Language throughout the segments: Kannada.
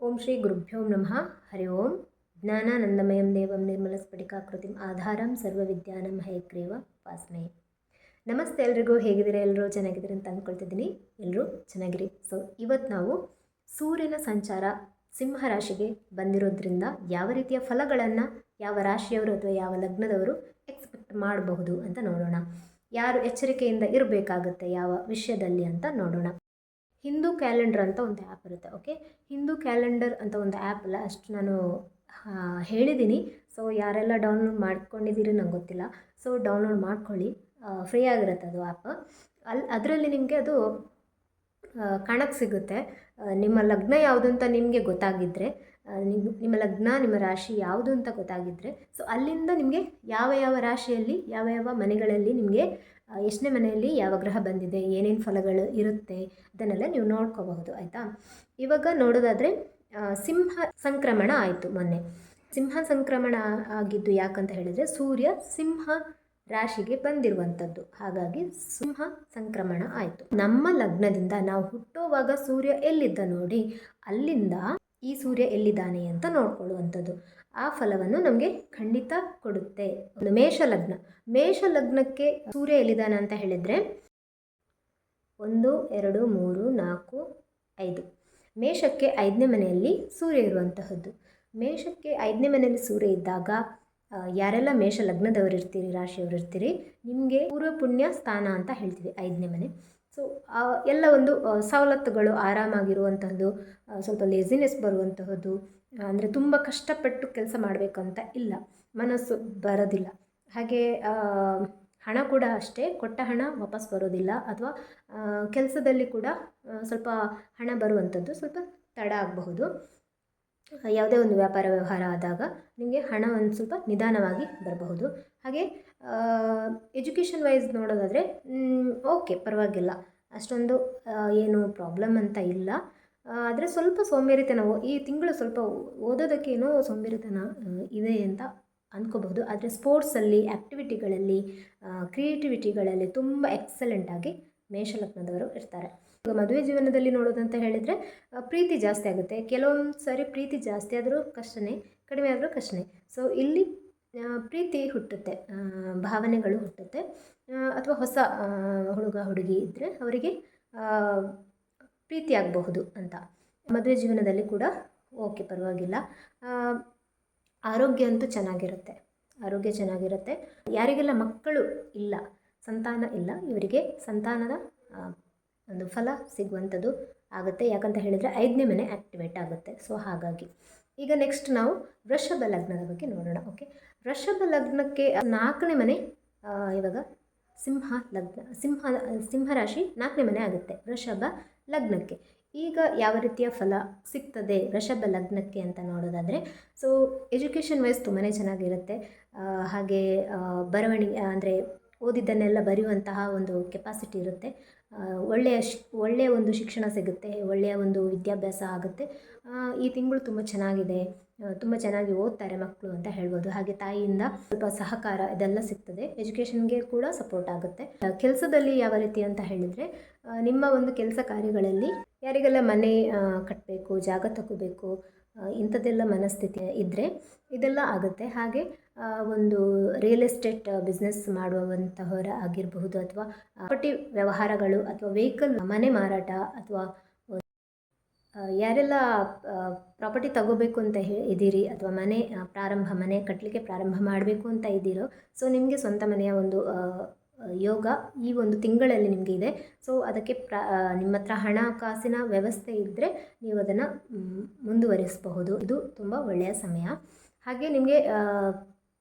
ಓಂ ಶ್ರೀ ಗುರುಭ್ಯೋ ನಮಃ. ಹರಿ ಓಂ. ಜ್ಞಾನಾನಂದಮಯಂ ದೇವಂ ನಿರ್ಮಲಸ್ಫಟಿಕಾಕೃತಿಂ ಆಧಾರಂ ಸರ್ವವಿದ್ಯಾನಂ ಹಯಗ್ರೀವ ಉಪಾಸ್ಮಯೇ. ನಮಸ್ತೆ ಎಲ್ರಿಗೂ. ಹೇಗಿದ್ದೀರಾ? ಎಲ್ಲರೂ ಚೆನ್ನಾಗಿದ್ದೀರಿ ಅಂತ ಅಂದ್ಕೊಳ್ತಿದ್ದೀನಿ. ಎಲ್ಲರೂ ಚೆನ್ನಾಗಿರಿ. ಸೊ ಇವತ್ತು ನಾವು ಸೂರ್ಯನ ಸಂಚಾರ ಸಿಂಹ ರಾಶಿಗೆ ಬಂದಿರೋದ್ರಿಂದ ಯಾವ ರೀತಿಯ ಫಲಗಳನ್ನು ಯಾವ ರಾಶಿಯವರು ಅಥವಾ ಯಾವ ಲಗ್ನದವರು ಎಕ್ಸ್ಪೆಕ್ಟ್ ಮಾಡಬಹುದು ಅಂತ ನೋಡೋಣ. ಯಾರು ಎಚ್ಚರಿಕೆಯಿಂದ ಇರಬೇಕಾಗುತ್ತೆ ಯಾವ ವಿಷಯದಲ್ಲಿ ಅಂತ ನೋಡೋಣ. ಹಿಂದೂ ಕ್ಯಾಲೆಂಡರ್ ಅಂತ ಒಂದು ಆ್ಯಪ್ ಇರುತ್ತೆ. ಓಕೆ, ಹಿಂದೂ ಕ್ಯಾಲೆಂಡರ್ ಅಂತ ಒಂದು ಆ್ಯಪ್ ಅಲ್ಲ, ಅಷ್ಟು ನಾನು ಹೇಳಿದ್ದೀನಿ. ಸೊ ಯಾರೆಲ್ಲ ಡೌನ್ಲೋಡ್ ಮಾಡ್ಕೊಂಡಿದ್ದೀರಿ ನಂಗೆ ಗೊತ್ತಿಲ್ಲ. ಸೊ ಡೌನ್ಲೋಡ್ ಮಾಡ್ಕೊಳ್ಳಿ, ಫ್ರೀ ಆಗಿರುತ್ತೆ ಅದು ಆ್ಯಪ್. ಅದರಲ್ಲಿ ನಿಮಗೆ ಅದು ಕಾಣಕ್ಕೆ ಸಿಗುತ್ತೆ. ನಿಮ್ಮ ಲಗ್ನ ಯಾವುದು ಅಂತ ನಿಮಗೆ ಗೊತ್ತಾಗಿದ್ದರೆ, ನಿಮ್ಮ ಲಗ್ನ ನಿಮ್ಮ ರಾಶಿ ಯಾವುದು ಅಂತ ಗೊತ್ತಾಗಿದ್ದರೆ, ಸೊ ಅಲ್ಲಿಂದ ನಿಮಗೆ ಯಾವ ಯಾವ ರಾಶಿಯಲ್ಲಿ ಯಾವ ಯಾವ ಮನೆಗಳಲ್ಲಿ ನಿಮಗೆ ಎಷ್ಟನೇ ಮನೆಯಲ್ಲಿ ಯಾವ ಗ್ರಹ ಬಂದಿದೆ, ಏನೇನು ಫಲಗಳು ಇರುತ್ತೆ ಅದನ್ನೆಲ್ಲ ನೀವು ನೋಡ್ಕೋಬಹುದು. ಆಯಿತಾ? ಇವಾಗ ನೋಡೋದಾದರೆ ಸಿಂಹ ಸಂಕ್ರಮಣ ಆಯಿತು ಮೊನ್ನೆ. ಸಿಂಹ ಸಂಕ್ರಮಣ ಆಗಿದ್ದು ಯಾಕಂತ ಹೇಳಿದರೆ ಸೂರ್ಯ ಸಿಂಹ ರಾಶಿಗೆ ಬಂದಿರುವಂಥದ್ದು, ಹಾಗಾಗಿ ಸಿಂಹ ಸಂಕ್ರಮಣ ಆಯಿತು. ನಮ್ಮ ಲಗ್ನದಿಂದ ನಾವು ಹುಟ್ಟುವಾಗ ಸೂರ್ಯ ಎಲ್ಲಿದ್ದ ನೋಡಿ, ಅಲ್ಲಿಂದ ಈ ಸೂರ್ಯ ಎಲ್ಲಿದ್ದಾನೆ ಅಂತ ನೋಡ್ಕೊಳ್ಳುವಂಥದ್ದು. ಆ ಫಲವನ್ನು ನಮಗೆ ಖಂಡಿತ ಕೊಡುತ್ತೆ. ಒಂದು ಮೇಷ ಲಗ್ನಕ್ಕೆ ಸೂರ್ಯ ಎಲ್ಲಿದ್ದಾನೆ ಅಂತ ಹೇಳಿದರೆ 1 2 3 4 5 ಮೇಷಕ್ಕೆ 5ನೇ ಮನೆಯಲ್ಲಿ ಸೂರ್ಯ ಇರುವಂತಹದ್ದು. ಮೇಷಕ್ಕೆ 5ನೇ ಮನೆಯಲ್ಲಿ ಸೂರ್ಯ ಇದ್ದಾಗ ಯಾರೆಲ್ಲ ಮೇಷ ಲಗ್ನದವರು ಇರ್ತೀರಿ, ರಾಶಿಯವರು ಇರ್ತೀರಿ, ನಿಮಗೆ ಪೂರ್ವ ಪುಣ್ಯ ಸ್ಥಾನ ಅಂತ ಹೇಳ್ತೀವಿ 5ನೇ ಮನೆ. ಸೊ ಎಲ್ಲ ಒಂದು ಸವಲತ್ತುಗಳು, ಆರಾಮಾಗಿರುವಂತಹದ್ದು, ಸ್ವಲ್ಪ ಲೇಸಿನೆಸ್ ಬರುವಂತಹದ್ದು, ಅಂದರೆ ತುಂಬ ಕಷ್ಟಪಟ್ಟು ಕೆಲಸ ಮಾಡಬೇಕಂತ ಇಲ್ಲ, ಮನಸ್ಸು ಬರೋದಿಲ್ಲ. ಹಾಗೆ ಹಣ ಕೂಡ ಅಷ್ಟೇ, ಕೊಟ್ಟ ಹಣ ವಾಪಸ್ ಬರೋದಿಲ್ಲ, ಅಥವಾ ಕೆಲಸದಲ್ಲಿ ಕೂಡ ಸ್ವಲ್ಪ ಹಣ ಬರುವಂಥದ್ದು ಸ್ವಲ್ಪ ತಡ ಆಗಬಹುದು. ಯಾವುದೇ ಒಂದು ವ್ಯಾಪಾರ ವ್ಯವಹಾರ ಆದಾಗ ನಿಮಗೆ ಹಣ ಒಂದು ಸ್ವಲ್ಪ ನಿಧಾನವಾಗಿ ಬರಬಹುದು. ಹಾಗೆ ಎಜುಕೇಷನ್ ವೈಸ್ ನೋಡೋದಾದರೆ ಓಕೆ, ಪರವಾಗಿಲ್ಲ, ಅಷ್ಟೊಂದು ಏನು ಪ್ರಾಬ್ಲಮ್ ಅಂತ ಇಲ್ಲ. ಆದರೆ ಸ್ವಲ್ಪ ಸೋಂಬೇರಿತನ, ಈ ತಿಂಗಳು ಸ್ವಲ್ಪ ಓದೋದಕ್ಕೇನೋ ಸೋಂಬೇರಿತನ ಇದೆ ಅಂತ ಅಂದ್ಕೋಬಹುದು. ಆದರೆ ಸ್ಪೋರ್ಟ್ಸಲ್ಲಿ, ಆ್ಯಕ್ಟಿವಿಟಿಗಳಲ್ಲಿ, ಕ್ರಿಯೇಟಿವಿಟಿಗಳಲ್ಲಿ ತುಂಬ ಎಕ್ಸಲೆಂಟಾಗಿ ಮೇಷಲಗ್ನದವರು ಇರ್ತಾರೆ. ಈಗ ಮದುವೆ ಜೀವನದಲ್ಲಿ ನೋಡೋದಂತ ಹೇಳಿದರೆ ಪ್ರೀತಿ ಜಾಸ್ತಿ ಆಗುತ್ತೆ. ಕೆಲವೊಂದು ಸಾರಿ ಪ್ರೀತಿ ಜಾಸ್ತಿ ಆದರೂ ಕಷ್ಟನೇ, ಕಡಿಮೆ ಆದರೂ ಕಷ್ಟನೇ. ಸೊ ಇಲ್ಲಿ ಪ್ರೀತಿ ಹುಟ್ಟುತ್ತೆ, ಭಾವನೆಗಳು ಹುಟ್ಟುತ್ತೆ. ಅಥವಾ ಹೊಸ ಹುಡುಗ ಹುಡುಗಿ ಇದ್ದರೆ ಅವರಿಗೆ ಪ್ರೀತಿ ಆಗಬಹುದು ಅಂತ. ಮದುವೆ ಜೀವನದಲ್ಲಿ ಕೂಡ ಓಕೆ, ಪರವಾಗಿಲ್ಲ. ಆರೋಗ್ಯ ಅಂತೂ ಚೆನ್ನಾಗಿರುತ್ತೆ. ಯಾರಿಗೆಲ್ಲ ಮಕ್ಕಳು ಇಲ್ಲ, ಸಂತಾನ ಇಲ್ಲ, ಇವರಿಗೆ ಸಂತಾನದ ಒಂದು ಫಲ ಸಿಗುವಂಥದ್ದು ಆಗುತ್ತೆ. ಯಾಕಂತ ಹೇಳಿದರೆ 5ನೇ ಮನೆ ಆ್ಯಕ್ಟಿವೇಟ್ ಆಗುತ್ತೆ. ಸೊ ಹಾಗಾಗಿ ಈಗ ನೆಕ್ಸ್ಟ್ ನಾವು ವೃಷಭ ಲಗ್ನದ ಬಗ್ಗೆ ನೋಡೋಣ. ಓಕೆ, ವೃಷಭ ಲಗ್ನಕ್ಕೆ 4ನೇ ಮನೆ ಇವಾಗ ಸಿಂಹ ರಾಶಿ 4ನೇ ಮನೆ ಆಗುತ್ತೆ ವೃಷಭ ಲಗ್ನಕ್ಕೆ. ಈಗ ಯಾವ ರೀತಿಯ ಫಲ ಸಿಗ್ತದೆ ವೃಷಭ ಲಗ್ನಕ್ಕೆ ಅಂತ ನೋಡೋದಾದರೆ, ಸೊ ಎಜುಕೇಷನ್ ವೈಸ್ ತುಂಬಾ ಚೆನ್ನಾಗಿರುತ್ತೆ. ಹಾಗೆ ಬರವಣಿಗೆ ಅಂದರೆ ಓದಿದ್ದನ್ನೆಲ್ಲ ಬರೆಯುವಂತಹ ಒಂದು ಕೆಪಾಸಿಟಿ ಇರುತ್ತೆ. ಒಳ್ಳೆಯ ಒಂದು ಶಿಕ್ಷಣ ಸಿಗುತ್ತೆ, ಒಳ್ಳೆಯ ಒಂದು ವಿದ್ಯಾಭ್ಯಾಸ ಆಗುತ್ತೆ. ಈ ತಿಂಗಳು ತುಂಬ ಚೆನ್ನಾಗಿದೆ, ತುಂಬ ಚೆನ್ನಾಗಿ ಓದ್ತಾರೆ ಮಕ್ಕಳು ಅಂತ ಹೇಳ್ಬೋದು. ಹಾಗೆ ತಾಯಿಯಿಂದ ಸ್ವಲ್ಪ ಸಹಕಾರ ಇದೆಲ್ಲ ಸಿಗ್ತದೆ. ಎಜುಕೇಷನ್ಗೆ ಕೂಡ ಸಪೋರ್ಟ್ ಆಗುತ್ತೆ. ಕೆಲಸದಲ್ಲಿ ಯಾವ ರೀತಿ ಅಂತ ಹೇಳಿದರೆ, ನಿಮ್ಮ ಒಂದು ಕೆಲಸ ಕಾರ್ಯಗಳಲ್ಲಿ ಯಾರಿಗೆಲ್ಲ ಮನೆ ಕಟ್ಟಬೇಕು, ಜಾಗ ತಗೋಬೇಕು, ಇಂಥದ್ದೆಲ್ಲ ಮನಸ್ಥಿತಿ ಇದ್ದರೆ ಇದೆಲ್ಲ ಆಗುತ್ತೆ. ಹಾಗೆ ಒಂದು ರಿಯಲ್ ಎಸ್ಟೇಟ್ ಬಿಸ್ನೆಸ್ ಮಾಡುವಂತಹವರ ಆಗಿರಬಹುದು, ಅಥವಾ ಪ್ರಾಪರ್ಟಿ ವ್ಯವಹಾರಗಳು, ಅಥವಾ ವೆಹಿಕಲ್ ಮನೆ ಮಾರಾಟ, ಅಥವಾ ಯಾರೆಲ್ಲ ಪ್ರಾಪರ್ಟಿ ತಗೋಬೇಕು ಅಂತ ಇದ್ದೀರಿ, ಅಥವಾ ಮನೆ ಕಟ್ಟಲಿಕ್ಕೆ ಪ್ರಾರಂಭ ಮಾಡಬೇಕು ಅಂತ ಇದ್ದೀರೋ, ಸೊ ನಿಮಗೆ ಸ್ವಂತ ಮನೆಯ ಒಂದು ಯೋಗ ಈ ಒಂದು ತಿಂಗಳಲ್ಲಿ ನಿಮಗೆ ಇದೆ. ಸೊ ಅದಕ್ಕೆ ನಿಮ್ಮ ಹತ್ರ ಹಣಕಾಸಿನ ವ್ಯವಸ್ಥೆ ಇದ್ದರೆ ನೀವು ಅದನ್ನು ಮುಂದುವರಿಸಬಹುದು. ಇದು ತುಂಬ ಒಳ್ಳೆಯ ಸಮಯ. ಹಾಗೆ ನಿಮಗೆ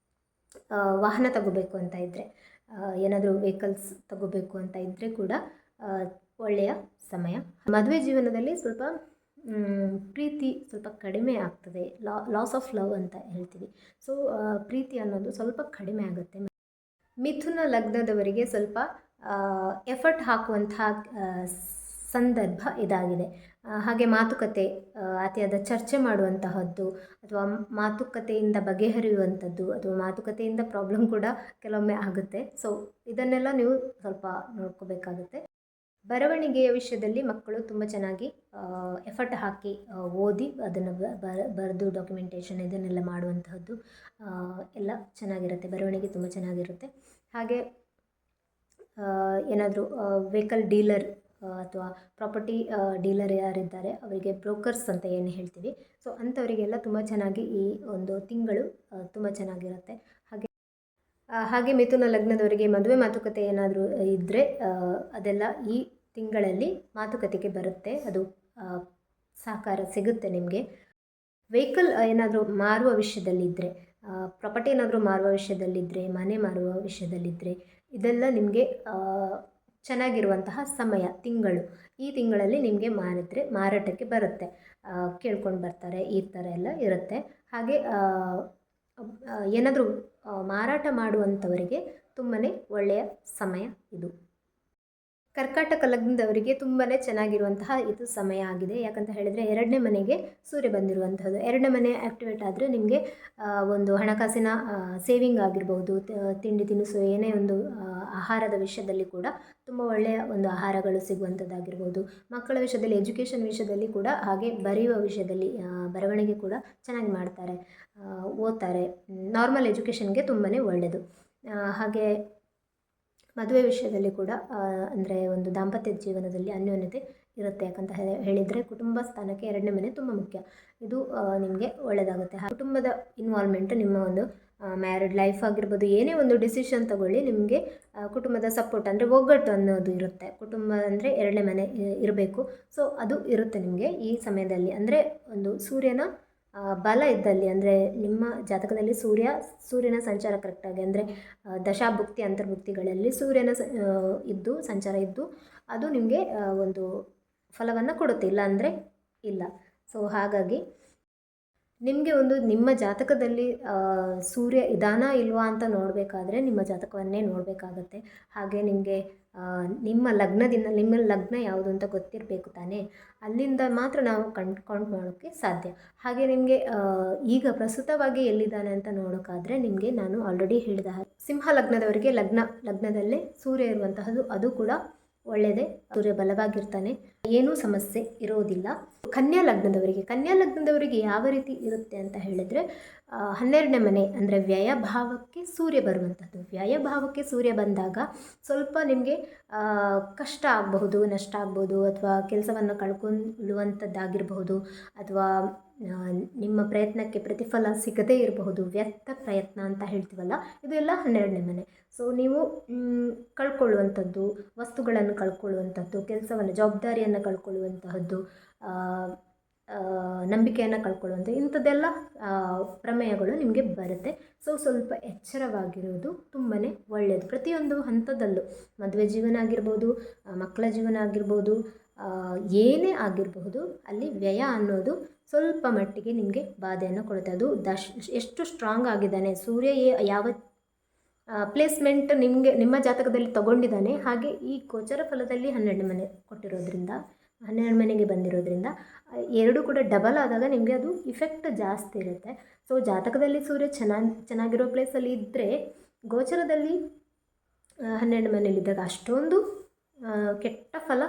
ವಾಹನ ತಗೋಬೇಕು ಅಂತ ಇದ್ದರೆ, ಏನಾದರೂ ವೆಹಿಕಲ್ಸ್ ತಗೋಬೇಕು ಅಂತ ಇದ್ದರೆ ಕೂಡ ಒಳ್ಳೆಯ ಸಮಯ. ಮದುವೆ ಜೀವನದಲ್ಲಿ ಸ್ವಲ್ಪ ಪ್ರೀತಿ ಸ್ವಲ್ಪ ಕಡಿಮೆ ಆಗ್ತದೆ, ಲಾಸ್ ಆಫ್ ಲವ್ ಅಂತ ಹೇಳ್ತೀವಿ. ಸೊ ಪ್ರೀತಿ ಅನ್ನೋದು ಸ್ವಲ್ಪ ಕಡಿಮೆ ಆಗುತ್ತೆ. ಮಿಥುನ ಲಗ್ನದವರಿಗೆ ಸ್ವಲ್ಪ ಎಫರ್ಟ್ ಹಾಕುವಂತಹ ಸಂದರ್ಭ ಇದಾಗಿದೆ. ಹಾಗೆ ಮಾತುಕತೆ, ಅತಿಯಾದ ಚರ್ಚೆ ಮಾಡುವಂತಹದ್ದು, ಅಥವಾ ಮಾತುಕತೆಯಿಂದ ಬಗೆಹರಿಯುವಂಥದ್ದು, ಅಥವಾ ಮಾತುಕತೆಯಿಂದ ಪ್ರಾಬ್ಲಮ್ ಕೂಡ ಕೆಲವೊಮ್ಮೆ ಆಗುತ್ತೆ. ಸೊ ಇದನ್ನೆಲ್ಲ ನೀವು ಸ್ವಲ್ಪ ನೋಡ್ಕೋಬೇಕಾಗುತ್ತೆ. ಬರವಣಿಗೆಯ ವಿಷಯದಲ್ಲಿ ಮಕ್ಕಳು ತುಂಬ ಚೆನ್ನಾಗಿ ಎಫರ್ಟ್ ಹಾಕಿ ಓದಿ ಅದನ್ನು ಬರೆದು ಡಾಕ್ಯುಮೆಂಟೇಷನ್ ಇದನ್ನೆಲ್ಲ ಮಾಡುವಂತಹದ್ದು ಎಲ್ಲ ಚೆನ್ನಾಗಿರುತ್ತೆ. ಬರವಣಿಗೆ ತುಂಬ ಚೆನ್ನಾಗಿರುತ್ತೆ. ಹಾಗೆ ಏನಾದರೂ ವೆಹಿಕಲ್ ಡೀಲರ್ ಅಥವಾ ಪ್ರಾಪರ್ಟಿ ಡೀಲರ್ ಯಾರಿದ್ದಾರೆ ಅವರಿಗೆ ಬ್ರೋಕರ್ಸ್ ಅಂತ ಏನು ಹೇಳ್ತೀವಿ, ಸೊ ಅಂಥವರಿಗೆಲ್ಲ ತುಂಬ ಚೆನ್ನಾಗಿ ಈ ಒಂದು ತಿಂಗಳು ತುಂಬ ಚೆನ್ನಾಗಿರುತ್ತೆ. ಹಾಗೆ ಮಿಥುನ ಲಗ್ನದವರಿಗೆ ಮದುವೆ ಮಾತುಕತೆ ಏನಾದರೂ ಇದ್ದರೆ ಅದೆಲ್ಲ ಈ ತಿಂಗಳಲ್ಲಿ ಮಾತುಕತೆಗೆ ಬರುತ್ತೆ, ಅದು ಸಹಕಾರ ಸಿಗುತ್ತೆ ನಿಮಗೆ. ವೆಹಿಕಲ್ ಏನಾದರೂ ಮಾರುವ ವಿಷಯದಲ್ಲಿದ್ದರೆ, ಪ್ರಾಪರ್ಟಿ ಏನಾದರೂ ಮಾರುವ ವಿಷಯದಲ್ಲಿದ್ದರೆ, ಮನೆ ಮಾರುವ ವಿಷಯದಲ್ಲಿದ್ದರೆ, ಇದೆಲ್ಲ ನಿಮಗೆ ಚೆನ್ನಾಗಿರುವಂತಹ ಸಮಯ ತಿಂಗಳು. ಈ ತಿಂಗಳಲ್ಲಿ ನಿಮಗೆ ಮಾರಾಟಕ್ಕೆ ಬರುತ್ತೆ, ಕೇಳ್ಕೊಂಡು ಬರ್ತಾರೆ, ಈ ಥರ ಎಲ್ಲ ಇರುತ್ತೆ. ಹಾಗೆ ಏನಾದರೂ ಮಾರಾಟ ಮಾಡುವಂಥವರಿಗೆ ತುಂಬಾ ಒಳ್ಳೆಯ ಸಮಯ ಇದು. ಕರ್ಕಾಟಕ ಲಗ್ನದವರಿಗೆ ತುಂಬಾ ಚೆನ್ನಾಗಿರುವಂತಹ ಇದು ಸಮಯ ಆಗಿದೆ. ಯಾಕಂತ ಹೇಳಿದರೆ 2ನೇ ಮನೆಗೆ ಸೂರ್ಯ ಬಂದಿರುವಂಥದ್ದು. 2ನೇ ಮನೆ ಆ್ಯಕ್ಟಿವೇಟ್ ಆದರೆ ನಿಮಗೆ ಒಂದು ಹಣಕಾಸಿನ ಸೇವಿಂಗ್ ಆಗಿರ್ಬೋದು, ತಿಂಡಿ ತಿನಿಸು ಏನೇ ಒಂದು ಆಹಾರದ ವಿಷಯದಲ್ಲಿ ಕೂಡ ತುಂಬ ಒಳ್ಳೆಯ ಒಂದು ಆಹಾರಗಳು ಸಿಗುವಂಥದ್ದಾಗಿರ್ಬೋದು. ಮಕ್ಕಳ ವಿಷಯದಲ್ಲಿ, ಎಜುಕೇಷನ್ ವಿಷಯದಲ್ಲಿ ಕೂಡ ಹಾಗೆ, ಬರೆಯುವ ವಿಷಯದಲ್ಲಿ ಬರವಣಿಗೆ ಕೂಡ ಚೆನ್ನಾಗಿ ಮಾಡ್ತಾರೆ, ಓದ್ತಾರೆ. ನಾರ್ಮಲ್ ಎಜುಕೇಷನ್ಗೆ ತುಂಬಾ ಒಳ್ಳೆಯದು. ಹಾಗೆ ಮದುವೆ ವಿಷಯದಲ್ಲಿ ಕೂಡ ಅಂದರೆ ಒಂದು ದಾಂಪತ್ಯ ಜೀವನದಲ್ಲಿ ಅನ್ಯೋನ್ಯತೆ ಇರುತ್ತೆ. ಯಾಕಂತ ಹೇಳಿದರೆ ಕುಟುಂಬ ಸ್ಥಾನಕ್ಕೆ 2ನೇ ಮನೆ ತುಂಬ ಮುಖ್ಯ. ಇದು ನಿಮಗೆ ಒಳ್ಳೆಯದಾಗುತ್ತೆ. ಕುಟುಂಬದ ಇನ್ವಾಲ್ವ್ಮೆಂಟ್, ನಿಮ್ಮ ಒಂದು ಮ್ಯಾರಿಡ್ ಲೈಫ್ ಆಗಿರ್ಬೋದು, ಏನೇ ಒಂದು ಡಿಸಿಷನ್ ತಗೊಳ್ಳಿ, ನಿಮಗೆ ಕುಟುಂಬದ ಸಪೋರ್ಟ್ ಅಂದರೆ ಒಗ್ಗಟ್ಟು ಅನ್ನೋದು ಇರುತ್ತೆ. ಕುಟುಂಬ ಅಂದರೆ 2ನೇ ಮನೆ ಇರಬೇಕು. ಸೊ ಅದು ಇರುತ್ತೆ ನಿಮಗೆ ಈ ಸಮಯದಲ್ಲಿ. ಅಂದರೆ ಒಂದು ಸೂರ್ಯನ ಬಲ ಇದ್ದಲ್ಲಿ, ಅಂದರೆ ನಿಮ್ಮ ಜಾತಕದಲ್ಲಿ ಸೂರ್ಯನ ಸಂಚಾರ ಕರೆಕ್ಟಾಗಿ, ಅಂದರೆ ದಶಾಭುಕ್ತಿ ಅಂತರ್ಭುಕ್ತಿಗಳಲ್ಲಿ ಸೂರ್ಯನ ಸಂಚಾರ ಇದ್ದು ಅದು ನಿಮಗೆ ಒಂದು ಫಲವನ್ನು ಕೊಡುತ್ತೆ, ಇಲ್ಲ ಅಂದರೆ ಇಲ್ಲ. ಸೊ ಹಾಗಾಗಿ ನಿಮಗೆ ಒಂದು ನಿಮ್ಮ ಜಾತಕದಲ್ಲಿ ಸೂರ್ಯ ಇದಾನ ಇಲ್ವಾ ಅಂತ ನೋಡಬೇಕಾದ್ರೆ ನಿಮ್ಮ ಜಾತಕವನ್ನೇ ನೋಡಬೇಕಾಗತ್ತೆ. ಹಾಗೆ ನಿಮಗೆ ನಿಮ್ಮ ಲಗ್ನ ಯಾವುದು ಅಂತ ಗೊತ್ತಿರಬೇಕು ತಾನೇ, ಅಲ್ಲಿಂದ ಮಾತ್ರ ನಾವು ಕೌಂಟ್ ಮಾಡೋಕ್ಕೆ ಸಾಧ್ಯ. ಹಾಗೆ ನಿಮಗೆ ಈಗ ಪ್ರಸ್ತುತವಾಗಿ ಎಲ್ಲಿದ್ದಾನೆ ಅಂತ ನೋಡೋಕ್ಕಾದರೆ ನಿಮಗೆ ನಾನು ಆಲ್ರೆಡಿ ಹೇಳಿದ ಸಿಂಹ ಲಗ್ನದವರಿಗೆ ಲಗ್ನದಲ್ಲೇ ಸೂರ್ಯ ಇರುವಂತಹದ್ದು, ಅದು ಕೂಡ ಒಳ್ಳೆಯದೇ. ಸೂರ್ಯ ಬಲವಾಗಿರ್ತಾನೆ, ಏನೂ ಸಮಸ್ಯೆ ಇರೋದಿಲ್ಲ. ಕನ್ಯಾ ಲಗ್ನದವರಿಗೆ ಯಾವ ರೀತಿ ಇರುತ್ತೆ ಅಂತ ಹೇಳಿದರೆ 12ನೇ ಮನೆ ಅಂದರೆ ವ್ಯಯಭಾವಕ್ಕೆ ಸೂರ್ಯ ಬರುವಂಥದ್ದು. ವ್ಯಯಭಾವಕ್ಕೆ ಸೂರ್ಯ ಬಂದಾಗ ಸ್ವಲ್ಪ ನಿಮಗೆ ಕಷ್ಟ ಆಗಬಹುದು, ನಷ್ಟ ಆಗ್ಬೋದು, ಅಥವಾ ಕೆಲಸವನ್ನು ಕಳ್ಕೊಳ್ಳುವಂಥದ್ದಾಗಿರಬಹುದು, ಅಥವಾ ನಿಮ್ಮ ಪ್ರಯತ್ನಕ್ಕೆ ಪ್ರತಿಫಲ ಸಿಗದೇ ಇರಬಹುದು. ವ್ಯರ್ಥ ಪ್ರಯತ್ನ ಅಂತ ಹೇಳ್ತೀವಲ್ಲ, ಇದು ಎಲ್ಲ 12ನೇ ಮನೆ. ಸೊ ನೀವು ಕಳ್ಕೊಳ್ಳುವಂಥದ್ದು, ವಸ್ತುಗಳನ್ನು ಕಳ್ಕೊಳ್ಳುವಂಥದ್ದು, ಕೆಲಸವನ್ನು, ಜವಾಬ್ದಾರಿಯನ್ನು ಕಳ್ಕೊಳ್ಳುವಂತಹದ್ದು, ನಂಬಿಕೆಯನ್ನು ಕಳ್ಕೊಳ್ಳುವಂಥ ಇಂಥದ್ದೆಲ್ಲ ಪ್ರಮೇಯಗಳು ನಿಮಗೆ ಬರುತ್ತೆ. ಸೊ ಸ್ವಲ್ಪ ಎಚ್ಚರವಾಗಿರೋದು ತುಂಬಾ ಒಳ್ಳೆಯದು. ಪ್ರತಿಯೊಂದು ಹಂತದಲ್ಲೂ, ಮದುವೆ ಜೀವನ ಆಗಿರ್ಬೋದು, ಮಕ್ಕಳ ಜೀವನ ಆಗಿರ್ಬೋದು, ಏನೇ ಆಗಿರಬಹುದು, ಅಲ್ಲಿ ವ್ಯಯ ಅನ್ನೋದು ಸ್ವಲ್ಪ ಮಟ್ಟಿಗೆ ನಿಮಗೆ ಬಾಧೆಯನ್ನು ಕೊಡುತ್ತೆ. ಅದು ಎಷ್ಟು ಸ್ಟ್ರಾಂಗ್ ಆಗಿದ್ದಾನೆ ಸೂರ್ಯ, ಯಾವ ಪ್ಲೇಸ್ಮೆಂಟ್ ನಿಮ್ಮ ಜಾತಕದಲ್ಲಿ ತಗೊಂಡಿದ್ದಾನೆ, ಹಾಗೆ ಈ ಗೋಚರ ಫಲದಲ್ಲಿ 12ನೇ ಮನೆ ಕೊಟ್ಟಿರೋದ್ರಿಂದ, 12 ಮನೆಗೆ ಬಂದಿರೋದ್ರಿಂದ ಎರಡೂ ಕೂಡ ಡಬಲ್ ಆದಾಗ ನಿಮಗೆ ಅದು ಇಫೆಕ್ಟ್ ಜಾಸ್ತಿ ಇರುತ್ತೆ. ಸೊ ಜಾತಕದಲ್ಲಿ ಸೂರ್ಯ ಚೆನ್ನಾಗಿರೋ ಪ್ಲೇಸಲ್ಲಿ ಇದ್ದರೆ ಗೋಚರದಲ್ಲಿ 12 ಮನೆಯಲ್ಲಿದ್ದಾಗ ಅಷ್ಟೊಂದು ಕೆಟ್ಟ ಫಲ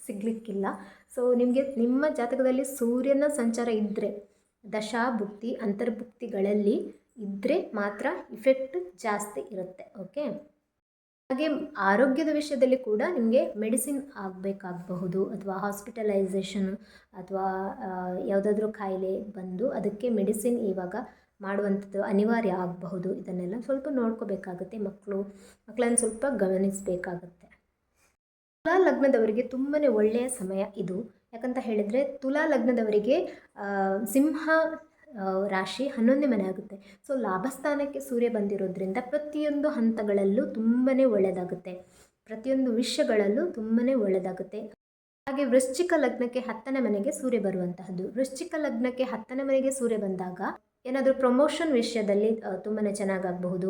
ಸಿಗಲಿಕ್ಕಿಲ್ಲ. ಸೊ ನಿಮಗೆ ನಿಮ್ಮ ಜಾತಕದಲ್ಲಿ ಸೂರ್ಯನ ಸಂಚಾರ ಇದ್ದರೆ, ದಶಾಭುಕ್ತಿ ಅಂತರ್ಭುಕ್ತಿಗಳಲ್ಲಿ ಇದ್ದರೆ ಮಾತ್ರ ಇಫೆಕ್ಟ್ ಜಾಸ್ತಿ ಇರುತ್ತೆ. ಓಕೆ. ಹಾಗೆ ಆರೋಗ್ಯದ ವಿಷಯದಲ್ಲಿ ಕೂಡ ನಿಮಗೆ ಮೆಡಿಸಿನ್ ಆಗಬೇಕಾಗಬಹುದು, ಅಥವಾ ಹಾಸ್ಪಿಟಲೈಸೇಷನ್, ಅಥವಾ ಯಾವುದಾದ್ರೂ ಕಾಯಿಲೆ ಬಂದು ಅದಕ್ಕೆ ಮೆಡಿಸಿನ್ ಇವಾಗ ಮಾಡುವಂಥದ್ದು ಅನಿವಾರ್ಯ ಆಗಬಹುದು. ಇದನ್ನೆಲ್ಲ ಸ್ವಲ್ಪ ನೋಡ್ಕೋಬೇಕಾಗುತ್ತೆ. ಮಕ್ಕಳನ್ನು ಸ್ವಲ್ಪ ಗಮನಿಸಬೇಕಾಗತ್ತೆ. ತುಲಾ ಲಗ್ನದವರಿಗೆ ತುಂಬಾ ಒಳ್ಳೆಯ ಸಮಯ ಇದು. ಯಾಕಂತ ಹೇಳಿದರೆ ತುಲಾ ಲಗ್ನದವರಿಗೆ ಸಿಂಹ ರಾಶಿ 11ನೇ ಮನೆ ಆಗುತ್ತೆ. ಸೊ ಲಾಭಸ್ಥಾನಕ್ಕೆ ಸೂರ್ಯ ಬಂದಿರೋದ್ರಿಂದ ಪ್ರತಿಯೊಂದು ಹಂತಗಳಲ್ಲೂ ತುಂಬಾ ಒಳ್ಳೆಯದಾಗುತ್ತೆ, ಪ್ರತಿಯೊಂದು ವಿಷಯಗಳಲ್ಲೂ ತುಂಬಾ ಒಳ್ಳೆಯದಾಗುತ್ತೆ. ಹಾಗೆ ವೃಶ್ಚಿಕ ಲಗ್ನಕ್ಕೆ 10ನೇ ಮನೆಗೆ ಸೂರ್ಯ ಬರುವಂತಹದ್ದು. ವೃಶ್ಚಿಕ ಲಗ್ನಕ್ಕೆ 10ನೇ ಮನೆಗೆ ಸೂರ್ಯ ಬಂದಾಗ ಏನಾದರೂ ಪ್ರಮೋಷನ್ ವಿಷಯದಲ್ಲಿ ತುಂಬಾ ಚೆನ್ನಾಗಾಗಬಹುದು,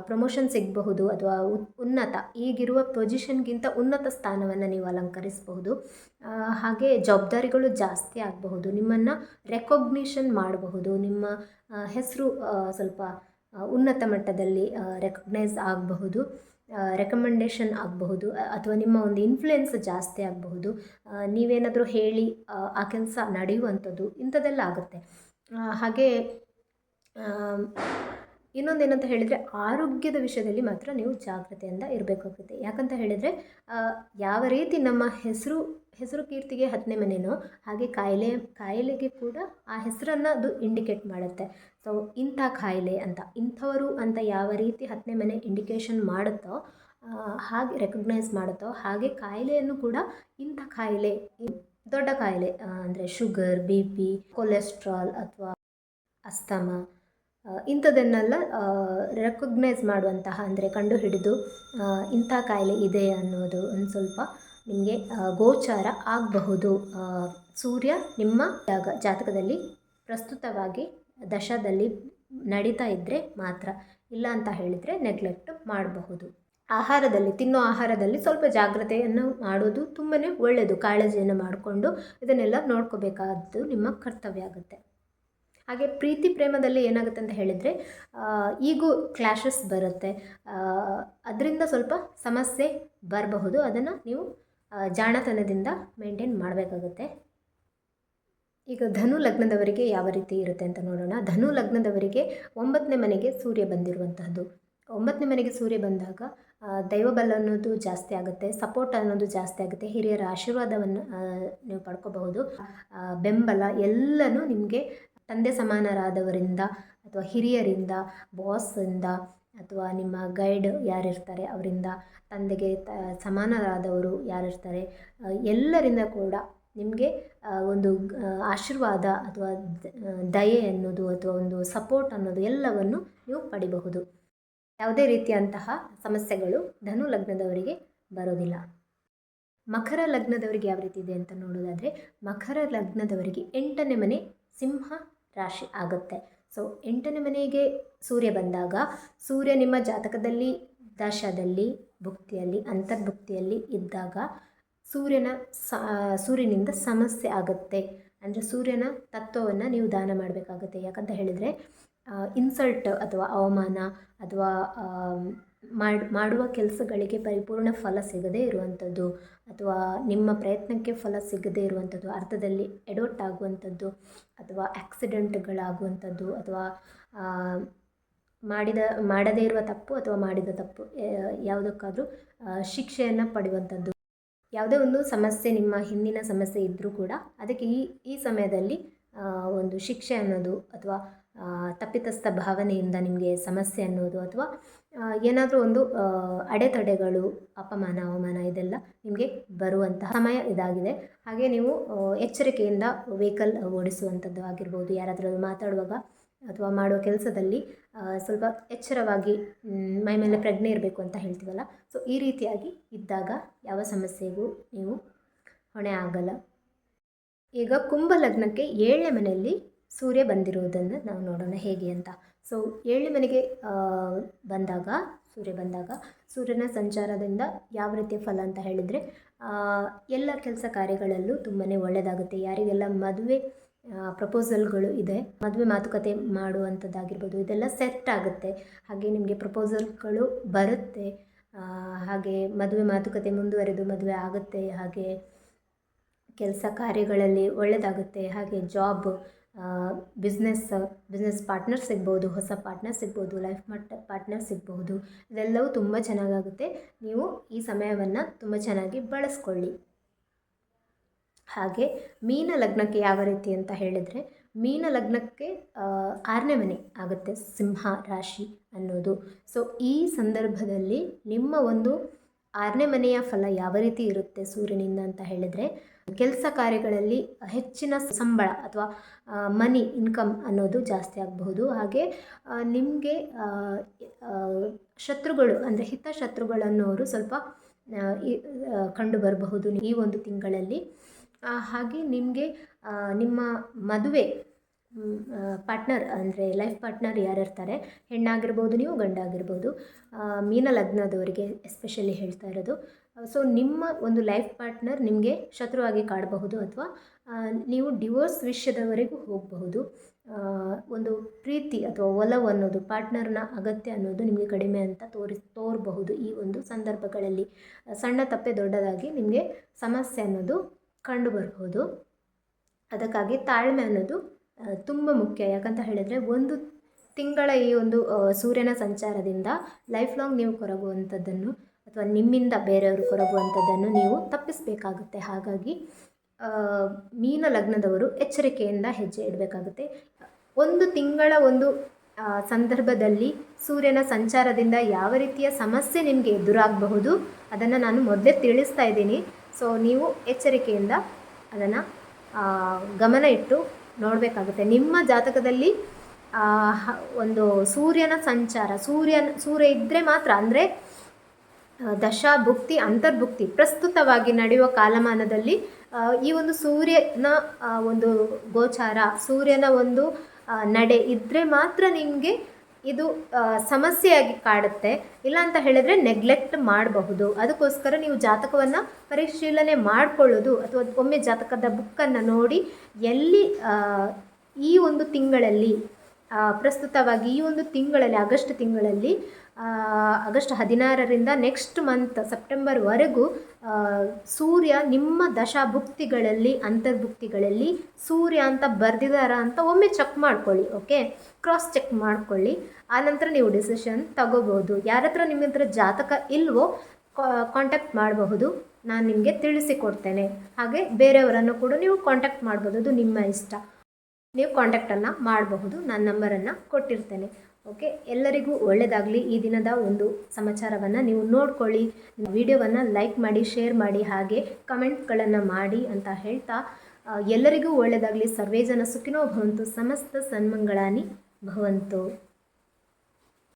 ಪ್ರಮೋಷನ್ ಸಿಗಬಹುದು, ಅಥವಾ ಉನ್ನತ, ಈಗಿರುವ ಪೊಸಿಷನ್ಗಿಂತ ಉನ್ನತ ಸ್ಥಾನವನ್ನು ನೀವು ಅಲಂಕರಿಸಬಹುದು. ಹಾಗೆ ಜವಾಬ್ದಾರಿಗಳು ಜಾಸ್ತಿ ಆಗಬಹುದು, ನಿಮ್ಮನ್ನು ರೆಕಗ್ನಿಷನ್ ಮಾಡಬಹುದು, ನಿಮ್ಮ ಹೆಸರು ಸ್ವಲ್ಪ ಉನ್ನತ ಮಟ್ಟದಲ್ಲಿ ರೆಕಗ್ನೈಸ್ ಆಗಬಹುದು. ರೆಕಮೆಂಡೇಷನ್ ಆಗಬಹುದು, ಅಥವಾ ನಿಮ್ಮ ಒಂದು ಇನ್ಫ್ಲುಯೆನ್ಸ್ ಜಾಸ್ತಿ ಆಗಬಹುದು. ನೀವೇನಾದರೂ ಹೇಳಿ ಆ ಕೆಲಸ ನಡೆಯುವಂಥದ್ದು ಇಂಥದ್ದೆಲ್ಲ ಆಗುತ್ತೆ. ಹಾಗೆ ಇನ್ನೊಂದೇನಂತ ಹೇಳಿದರೆ, ಆರೋಗ್ಯದ ವಿಷಯದಲ್ಲಿ ಮಾತ್ರ ನೀವು ಜಾಗ್ರತೆಯಿಂದ ಇರಬೇಕಾಗುತ್ತೆ. ಯಾಕಂತ ಹೇಳಿದರೆ, ಯಾವ ರೀತಿ ನಮ್ಮ ಹೆಸರು ಕೀರ್ತಿಗೆ 10ನೇ ಮನೆಯೋ, ಹಾಗೆ ಕಾಯಿಲೆಗೆ ಕೂಡ ಆ ಹೆಸರನ್ನು ಅದು ಇಂಡಿಕೇಟ್ ಮಾಡುತ್ತೆ. ಸೊ ಇಂಥ ಕಾಯಿಲೆ ಅಂತ, ಇಂಥವರು ಅಂತ ಯಾವ ರೀತಿ 10ನೇ ಮನೆ ಇಂಡಿಕೇಷನ್ ಮಾಡುತ್ತೋ, ಹಾಗೆ ರೆಕಗ್ನೈಸ್ ಮಾಡುತ್ತೋ, ಹಾಗೆ ಕಾಯಿಲೆಯನ್ನು ಕೂಡ ಇಂಥ ಕಾಯಿಲೆ, ದೊಡ್ಡ ಕಾಯಿಲೆ ಅಂದರೆ ಶುಗರ್, BP, ಕೊಲೆಸ್ಟ್ರಾಲ್ ಅಥವಾ ಅಸ್ತಮ, ಇಂಥದ್ದನ್ನೆಲ್ಲ ರೆಕಗ್ನೈಸ್ ಮಾಡುವಂತಹ, ಅಂದರೆ ಕಂಡುಹಿಡಿದು ಇಂಥ ಕಾಯಿಲೆ ಇದೆ ಅನ್ನೋದು ಒಂದು ಸ್ವಲ್ಪ ನಿಮಗೆ ಗೋಚಾರ ಆಗಬಹುದು. ಸೂರ್ಯ ನಿಮ್ಮ ಜಾತಕದಲ್ಲಿ ಪ್ರಸ್ತುತವಾಗಿ ದಶದಲ್ಲಿ ನಡೀತಾ ಇದ್ದರೆ ಮಾತ್ರ. ಇಲ್ಲ ಅಂತ ಹೇಳಿದರೆ ನೆಗ್ಲೆಕ್ಟ್ ಮಾಡಬಹುದು. ತಿನ್ನೋ ಆಹಾರದಲ್ಲಿ ಸ್ವಲ್ಪ ಜಾಗ್ರತೆಯನ್ನು ಮಾಡೋದು ತುಂಬಾ ಒಳ್ಳೆಯದು. ಕಾಳಜಿಯನ್ನು ಮಾಡಿಕೊಂಡು ಇದನ್ನೆಲ್ಲ ನೋಡ್ಕೋಬೇಕಾದ್ದು ನಿಮ್ಮ ಕರ್ತವ್ಯ ಆಗುತ್ತೆ. ಹಾಗೆ ಪ್ರೀತಿ ಪ್ರೇಮದಲ್ಲಿ ಏನಾಗುತ್ತೆ ಅಂತ ಹೇಳಿದರೆ, ಈಗೋ ಕ್ಲ್ಯಾಶಸ್ ಬರುತ್ತೆ. ಅದರಿಂದ ಸ್ವಲ್ಪ ಸಮಸ್ಯೆ ಬರಬಹುದು. ಅದನ್ನು ನೀವು ಜಾಣತನದಿಂದ ಮೇಂಟೈನ್ ಮಾಡಬೇಕಾಗುತ್ತೆ. ಈಗ ಧನು ಲಗ್ನದವರಿಗೆ ಯಾವ ರೀತಿ ಇರುತ್ತೆ ಅಂತ ನೋಡೋಣ. ಧನು ಲಗ್ನದವರಿಗೆ 9ನೇ ಮನೆಗೆ ಸೂರ್ಯ ಬಂದಿರುವಂತಹದ್ದು. 9ನೇ ಮನೆಗೆ ಸೂರ್ಯ ಬಂದಾಗ ದೈವಬಲ ಅನ್ನೋದು ಜಾಸ್ತಿ ಆಗುತ್ತೆ, ಸಪೋರ್ಟ್ ಅನ್ನೋದು ಜಾಸ್ತಿ ಆಗುತ್ತೆ, ಹಿರಿಯರ ಆಶೀರ್ವಾದವನ್ನು ನೀವು ಪಡ್ಕೋಬಹುದು. ಬೆಂಬಲ ಎಲ್ಲನೂ ನಿಮಗೆ ತಂದೆ ಸಮಾನರಾದವರಿಂದ ಅಥವಾ ಹಿರಿಯರಿಂದ, ಬಾಸಿಂದ ಅಥವಾ ನಿಮ್ಮ ಗೈಡ್ ಯಾರಿರ್ತಾರೆ ಅವರಿಂದ, ತಂದೆಗೆ ಸಮಾನರಾದವರು ಯಾರಿರ್ತಾರೆ ಎಲ್ಲರಿಂದ ಕೂಡ ನಿಮಗೆ ಒಂದು ಆಶೀರ್ವಾದ ಅಥವಾ ದಯೆ ಅನ್ನೋದು ಅಥವಾ ಒಂದು ಸಪೋರ್ಟ್ ಅನ್ನೋದು ಎಲ್ಲವನ್ನು ನೀವು ಪಡಿಬಹುದು. ಯಾವುದೇ ರೀತಿಯಂತಹ ಸಮಸ್ಯೆಗಳು ಧನು ಲಗ್ನದವರಿಗೆ ಬರೋದಿಲ್ಲ. ಮಕರ ಲಗ್ನದವರಿಗೆ ಯಾವ ರೀತಿ ಇದೆ ಅಂತ ನೋಡೋದಾದರೆ, ಮಕರ ಲಗ್ನದವರಿಗೆ 8ನೇ ಮನೆ ಸಿಂಹ ರಾಶಿ ಆಗುತ್ತೆ. ಸೊ 8ನೇ ಮನೆಗೆ ಸೂರ್ಯ ಬಂದಾಗ, ಸೂರ್ಯ ನಿಮ್ಮ ಜಾತಕದಲ್ಲಿ ದಶದಲ್ಲಿ, ಭುಕ್ತಿಯಲ್ಲಿ, ಅಂತರ್ಭುಕ್ತಿಯಲ್ಲಿ ಇದ್ದಾಗ ಸೂರ್ಯನಿಂದ ಸಮಸ್ಯೆ ಆಗುತ್ತೆ. ಅಂದರೆ ಸೂರ್ಯನ ತತ್ವವನ್ನು ನೀವು ದಾನ ಮಾಡಬೇಕಾಗುತ್ತೆ. ಯಾಕಂತ ಹೇಳಿದರೆ, ಇನ್ಸಲ್ಟ್ ಅಥವಾ ಅವಮಾನ ಅಥವಾ ಮಾಡುವ ಕೆಲಸಗಳಿಗೆ ಪರಿಪೂರ್ಣ ಫಲ ಸಿಗದೇ ಇರುವಂಥದ್ದು, ಅಥವಾ ನಿಮ್ಮ ಪ್ರಯತ್ನಕ್ಕೆ ಫಲ ಸಿಗದೇ ಇರುವಂಥದ್ದು, ಅರ್ಥದಲ್ಲಿ ಎಡವಟ್ಟಾಗುವಂಥದ್ದು, ಅಥವಾ ಆಕ್ಸಿಡೆಂಟ್ಗಳಾಗುವಂಥದ್ದು, ಅಥವಾ ಮಾಡದೇ ಇರುವ ತಪ್ಪು ಅಥವಾ ಮಾಡಿದ ತಪ್ಪು ಯಾವುದಕ್ಕಾದರೂ ಶಿಕ್ಷೆಯನ್ನು ಪಡೆಯುವಂಥದ್ದು. ಯಾವುದೇ ಒಂದು ಸಮಸ್ಯೆ, ನಿಮ್ಮ ಹಿಂದಿನ ಸಮಸ್ಯೆ ಇದ್ದರೂ ಕೂಡ ಅದಕ್ಕೆ ಈ ಸಮಯದಲ್ಲಿ ಒಂದು ಶಿಕ್ಷೆ ಅನ್ನೋದು, ಅಥವಾ ತಪ್ಪಿತಸ್ಥ ಭಾವನೆಯಿಂದ ನಿಮಗೆ ಸಮಸ್ಯೆ ಅನ್ನೋದು, ಅಥವಾ ಏನಾದರೂ ಒಂದು ಅಡೆತಡೆಗಳು, ಅಪಮಾನ, ಅವಮಾನ ಇದೆಲ್ಲ ನಿಮಗೆ ಬರುವಂತಹ ಸಮಯ ಇದಾಗಿದೆ. ಹಾಗೆ ನೀವು ಎಚ್ಚರಿಕೆಯಿಂದ ವೆಹಿಕಲ್ ಓಡಿಸುವಂಥದ್ದು ಆಗಿರ್ಬೋದು, ಯಾರಾದರೂ ಮಾತಾಡುವಾಗ ಅಥವಾ ಮಾಡುವ ಕೆಲಸದಲ್ಲಿ ಸ್ವಲ್ಪ ಎಚ್ಚರವಾಗಿ ಮೈ ಮೇಲೆ ಪ್ರಜ್ಞೆ ಇರಬೇಕು ಅಂತ ಹೇಳ್ತೀವಲ್ಲ. ಸೊ ಈ ರೀತಿಯಾಗಿ ಇದ್ದಾಗ ಯಾವ ಸಮಸ್ಯೆಗೂ ನೀವು ಹೊಣೆ ಆಗಲ್ಲ. ಈಗ ಕುಂಭ ಲಗ್ನಕ್ಕೆ 7ನೇ ಮನೆಯಲ್ಲಿ ಸೂರ್ಯ ಬಂದಿರುವುದನ್ನು ನಾವು ನೋಡೋಣ ಹೇಗೆ ಅಂತ. ಸೊ 7ನೇ ಮನೆಗೆ ಸೂರ್ಯ ಬಂದಾಗ ಸೂರ್ಯನ ಸಂಚಾರದಿಂದ ಯಾವ ರೀತಿಯ ಫಲ ಅಂತ ಹೇಳಿದರೆ, ಎಲ್ಲ ಕೆಲಸ ಕಾರ್ಯಗಳಲ್ಲೂ ತುಂಬಾ ಒಳ್ಳೆಯದಾಗುತ್ತೆ. ಯಾರಿಗೆಲ್ಲ ಮದುವೆ ಪ್ರಪೋಸಲ್ಗಳು ಇದೆ, ಮದುವೆ ಮಾತುಕತೆ ಮಾಡುವಂಥದ್ದಾಗಿರ್ಬೋದು, ಇದೆಲ್ಲ ಸೆಟ್ ಆಗುತ್ತೆ. ಹಾಗೆ ನಿಮಗೆ ಪ್ರಪೋಸಲ್ಗಳು ಬರುತ್ತೆ. ಹಾಗೆ ಮದುವೆ ಮಾತುಕತೆ ಮುಂದುವರೆದು ಮದುವೆ ಆಗುತ್ತೆ. ಹಾಗೆ ಕೆಲಸ ಕಾರ್ಯಗಳಲ್ಲಿ ಒಳ್ಳೆಯದಾಗುತ್ತೆ. ಹಾಗೆ ಜಾಬ್, ಬಿಸ್ನೆಸ್ ಪಾರ್ಟ್ನರ್ ಸಿಗ್ಬೋದು, ಹೊಸ ಪಾರ್ಟ್ನರ್ ಸಿಗ್ಬೋದು, ಲೈಫ್ ಪಾರ್ಟ್ನರ್ ಸಿಗ್ಬೋದು. ಇದೆಲ್ಲವೂ ತುಂಬ ಚೆನ್ನಾಗಾಗುತ್ತೆ. ನೀವು ಈ ಸಮಯವನ್ನು ತುಂಬ ಚೆನ್ನಾಗಿ ಬಳಸ್ಕೊಳ್ಳಿ. ಹಾಗೆ ಮೀನ ಲಗ್ನಕ್ಕೆ ಯಾವ ರೀತಿ ಅಂತ ಹೇಳಿದರೆ, ಮೀನ ಲಗ್ನಕ್ಕೆ 6ನೇ ಮನೆ ಆಗುತ್ತೆ ಸಿಂಹ ರಾಶಿ ಅನ್ನೋದು. ಸೊ ಈ ಸಂದರ್ಭದಲ್ಲಿ ನಿಮ್ಮ ಒಂದು 6ನೇ ಮನೆಯ ಫಲ ಯಾವ ರೀತಿ ಇರುತ್ತೆ ಸೂರ್ಯನಿಂದ ಅಂತ ಹೇಳಿದರೆ, ಕೆಲಸ ಕಾರ್ಯಗಳಲ್ಲಿ ಹೆಚ್ಚಿನ ಸಂಬಳ ಅಥವಾ ಮನಿ ಇನ್ಕಮ್ ಅನ್ನೋದು ಜಾಸ್ತಿ ಆಗಬಹುದು. ಹಾಗೆ ನಿಮಗೆ ಶತ್ರುಗಳು ಅಂದರೆ ಹಿತಶತ್ರುಗಳನ್ನೋರು ಸ್ವಲ್ಪ ಕಂಡು ಬರಬಹುದು ಈ ಒಂದು ತಿಂಗಳಲ್ಲಿ. ಹಾಗೆ ನಿಮಗೆ ನಿಮ್ಮ ಮದುವೆ ಪಾರ್ಟ್ನರ್ ಅಂದರೆ ಲೈಫ್ ಪಾರ್ಟ್ನರ್ ಯಾರಿರ್ತಾರೆ, ಹೆಣ್ಣಾಗಿರ್ಬೋದು, ನೀವು ಗಂಡಾಗಿರ್ಬೋದು, ಮೀನ ಲಗ್ನದವರಿಗೆ ಎಸ್ಪೆಷಲಿ ಹೇಳ್ತಾ ಇರೋದು. ಸೊ ನಿಮ್ಮ ಒಂದು ಲೈಫ್ ಪಾರ್ಟ್ನರ್ ನಿಮಗೆ ಶತ್ರುವಾಗಿ ಕಾಡಬಹುದು, ಅಥವಾ ನೀವು ಡಿವೋರ್ಸ್ ವಿಷಯದವರೆಗೂ ಹೋಗಬಹುದು. ಒಂದು ಪ್ರೀತಿ ಅಥವಾ ಒಲವು ಅನ್ನೋದು, ಪಾರ್ಟ್ನರ್ನ ಅಗತ್ಯ ಅನ್ನೋದು ನಿಮಗೆ ಕಡಿಮೆ ಅಂತ ತೋರಬಹುದು. ಈ ಒಂದು ಸಂದರ್ಭಗಳಲ್ಲಿ ಸಣ್ಣ ತಪ್ಪೆ ದೊಡ್ಡದಾಗಿ ನಿಮಗೆ ಸಮಸ್ಯೆ ಅನ್ನೋದು ಕಂಡು ಬರ್ಬೋದು. ಅದಕ್ಕಾಗಿ ತಾಳ್ಮೆ ಅನ್ನೋದು ತುಂಬ ಮುಖ್ಯ. ಯಾಕಂತ ಹೇಳಿದರೆ ಒಂದು ತಿಂಗಳ ಈ ಒಂದು ಸೂರ್ಯನ ಸಂಚಾರದಿಂದ ಲೈಫ್ ಲಾಂಗ್ ನೀವು ಕೊರಗುವಂಥದ್ದನ್ನು ಅಥವಾ ನಿಮ್ಮಿಂದ ಬೇರೆಯವರು ಕೊರಗುವಂಥದ್ದನ್ನು ನೀವು ತಪ್ಪಿಸಬೇಕಾಗುತ್ತೆ. ಹಾಗಾಗಿ ಮೀನ ಲಗ್ನದವರು ಎಚ್ಚರಿಕೆಯಿಂದ ಹೆಜ್ಜೆ ಇಡಬೇಕಾಗುತ್ತೆ. ಒಂದು ತಿಂಗಳ ಒಂದು ಸಂದರ್ಭದಲ್ಲಿ ಸೂರ್ಯನ ಸಂಚಾರದಿಂದ ಯಾವ ರೀತಿಯ ಸಮಸ್ಯೆ ನಿಮಗೆ ಎದುರಾಗಬಹುದು ಅದನ್ನು ನಾನು ಮೊದಲೇ ತಿಳಿಸ್ತಾ ಇದ್ದೀನಿ. ಸೊ ನೀವು ಎಚ್ಚರಿಕೆಯಿಂದ ಅದನ್ನು ಗಮನ ಇಟ್ಟು ನೋಡಬೇಕಾಗುತ್ತೆ. ನಿಮ್ಮ ಜಾತಕದಲ್ಲಿ ಒಂದು ಸೂರ್ಯನ ಸಂಚಾರ, ಸೂರ್ಯ ಇದ್ದರೆ ಮಾತ್ರ, ಅಂದರೆ ದಶಾ ಭುಕ್ತಿ ಅಂತರ್ಭುಕ್ತಿ ಪ್ರಸ್ತುತವಾಗಿ ನಡೆಯುವ ಕಾಲಮಾನದಲ್ಲಿ ಈ ಒಂದು ಸೂರ್ಯನ ಒಂದು ಗೋಚಾರ, ಸೂರ್ಯನ ಒಂದು ನಡೆ ಇದ್ದರೆ ಮಾತ್ರ ನಿಮಗೆ ಇದು ಸಮಸ್ಯೆಯಾಗಿ ಕಾಡುತ್ತೆ. ಇಲ್ಲ ಅಂತ ಹೇಳಿದರೆ ನೆಗ್ಲೆಕ್ಟ್ ಮಾಡಬಹುದು. ಅದಕ್ಕೋಸ್ಕರ ನೀವು ಜಾತಕವನ್ನು ಪರಿಶೀಲನೆ ಮಾಡಿಕೊಳ್ಳೋದು ಅಥವಾ ಒಮ್ಮೆ ಜಾತಕದ ಬುಕ್ಕನ್ನು ನೋಡಿ ಎಲ್ಲಿ ಈ ಒಂದು ತಿಂಗಳಲ್ಲಿ ಪ್ರಸ್ತುತವಾಗಿ ಈ ಒಂದು ತಿಂಗಳಲ್ಲಿ ಆಗಸ್ಟ್ ತಿಂಗಳಲ್ಲಿ ಆಗಸ್ಟ್ 16ರಿಂದ ನೆಕ್ಸ್ಟ್ ಮಂತ್ ಸೆಪ್ಟೆಂಬರ್ವರೆಗೂ ಸೂರ್ಯ ನಿಮ್ಮ ದಶಾಭುಕ್ತಿಗಳಲ್ಲಿ ಅಂತರ್ಭುಕ್ತಿಗಳಲ್ಲಿ ಸೂರ್ಯ ಅಂತ ಬರೆದಿದ್ದಾರಾ ಅಂತ ಒಮ್ಮೆ ಚೆಕ್ ಮಾಡ್ಕೊಳ್ಳಿ. ಓಕೆ, ಕ್ರಾಸ್ ಚೆಕ್ ಮಾಡ್ಕೊಳ್ಳಿ. ಆನಂತರ ನೀವು ಡಿಸಿಷನ್ ತಗೋಬಹುದು. ಯಾರ ಹತ್ರ ನಿಮ್ಮ ಹತ್ರ ಜಾತಕ ಇಲ್ವೋ ಕಾಂಟ್ಯಾಕ್ಟ್ ಮಾಡಬಹುದು, ನಾನು ನಿಮಗೆ ತಿಳಿಸಿಕೊಡ್ತೇನೆ. ಹಾಗೆ ಬೇರೆಯವರನ್ನು ಕೂಡ ನೀವು ಕಾಂಟ್ಯಾಕ್ಟ್ ಮಾಡ್ಬೋದು, ಅದು ನಿಮ್ಮ ಇಷ್ಟ. ನೀವು ಕಾಂಟ್ಯಾಕ್ಟನ್ನು ಮಾಡಬಹುದು, ನಾನು ನಂಬರನ್ನು ಕೊಟ್ಟಿರ್ತೇನೆ. ಓಕೆ, ಎಲ್ಲರಿಗೂ ಒಳ್ಳೆಯದಾಗಲಿ. ಈ ದಿನದ ಒಂದು ಸಮಾಚಾರವನ್ನು ನೀವು ನೋಡ್ಕೊಳ್ಳಿ. ವಿಡಿಯೋವನ್ನು ಲೈಕ್ ಮಾಡಿ, ಶೇರ್ ಮಾಡಿ, ಹಾಗೆ ಕಮೆಂಟ್ಗಳನ್ನು ಮಾಡಿ ಅಂತ ಹೇಳ್ತಾ ಎಲ್ಲರಿಗೂ ಒಳ್ಳೆಯದಾಗಲಿ. ಸರ್ವೇ ಜನ ಸುಖಿನೋ ಭವಂತು, ಸಮಸ್ತ ಸನ್ಮಂಗಳಾನಿ ಭವಂತು.